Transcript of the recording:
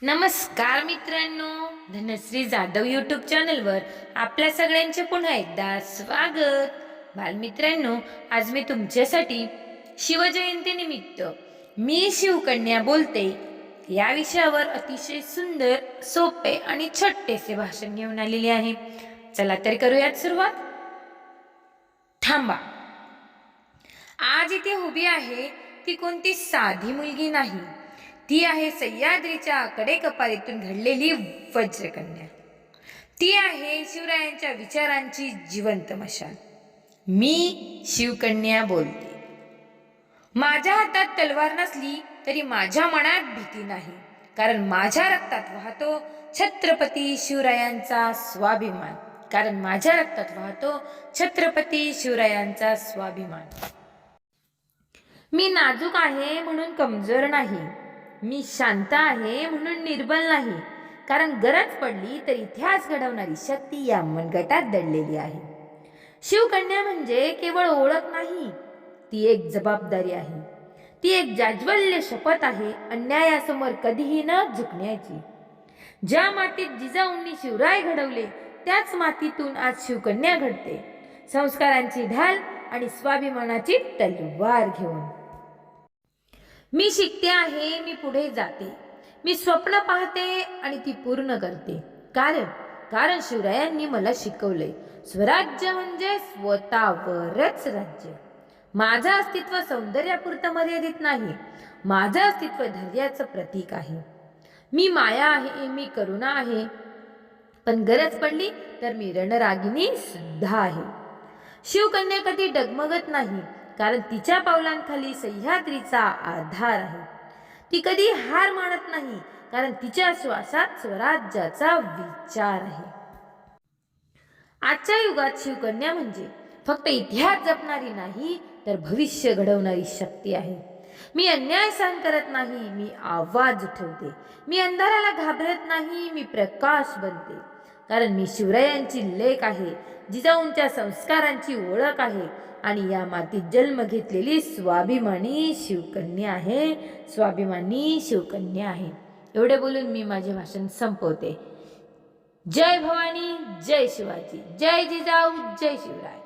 नमस्कार मित्रांनो, धनश्री जाधव यूट्यूब चॅनलवर आपल्या सगळ्यांचे पुन्हा एकदा स्वागत. बालमित्रांनो, आज मी तुमच्यासाठी शिवजयंतीनिमित्त मी शिवकन्या बोलते या विषयावर अतिशय सुंदर, सोपे आणि छोटेसे भाषण घेऊन आलेले आहे. चला तर करूयात सुरुवात. थांबा. आज इथे उभी आहे ती कोणती साधी मुलगी नाही, ती आहे सह्याद्रीच्या कडेकपारीतून घडलेली वज्रकन्या. ती आहे शिवरायांच्या विचारांची जिवंत मशाल. मी शिवकन्या बोलते. माझ्या हातात तलवार नसली तरी माझ्या मनात भीती नाही, कारण माझ्या रक्तात वाहतो छत्रपती शिवरायांचा स्वाभिमान. कारण माझ्या रक्तात वाहतो छत्रपती शिवरायांचा स्वाभिमान. मी नाजूक आहे म्हणून कमजोर नाही, मी शांत आहे म्हणून निर्बल नाही, कारण गरज पडली तर इतिहास घडवणारी शक्ती या मनगटात दडलेली आहे. शिवकन्या म्हणजे केवळ ओळख नाही, ती एक जबाबदारी आहे. ती एक जाज्वल्य शपथ आहे, अन्यायासमोर कधीही न झुकण्याची. ज्या मातीत जिजाऊंनी शिवराय घडवले त्याच मातीतून आज शिवकन्या घडते, संस्कारांची ढाल आणि स्वाभिमानाची तलवार घेऊन. मी शिकते आहे, मी पुढे जाते, मी स्वप्न पाहते आणि ती पूर्ण करते. कारण शिवरायांनी मला शिकवले, स्वराज्य म्हणजे स्वतःवरच राज्य. माझं अस्तित्व सौंदर्यापुरतं मर्यादित नाही, माझं अस्तित्व धैर्याचं प्रतीक आहे. मी माया आहे, मी करुणा आहे, पण गरज पडली तर मी रणरागिणी सुद्धा आहे. शिवकन्या कधी डगमगत नाही, कारण तिच्या पावलांखाली सह्याद्रीचा आधार आहे. ती कधी हार मानत नाही, कारण तिच्या श्वासात स्वराज्याचा विचार आहे. आजच्या युगात शिवकन्या म्हणजे फक्त इतिहास जपणारी नाही, तर भविष्य घडवणारी शक्ती आहे. मी अन्याय सहन करत नाही, मी आवाज उठवते. मी अंधाराला घाबरत नाही, मी प्रकाश बनते. कारण मी शिवरायांची लेक आहे, जिजाऊंच्या संस्कारांची ओळख आहे आणि या मातीत जन्म घेतलेली स्वाभिमानी शिवकन्या आहे. स्वाभिमानी शिवकन्या आहे. एवढे बोलून मी माझे भाषण संपवते. जय भवानी, जय शिवाजी, जय जिजाऊ, जय शिवराय.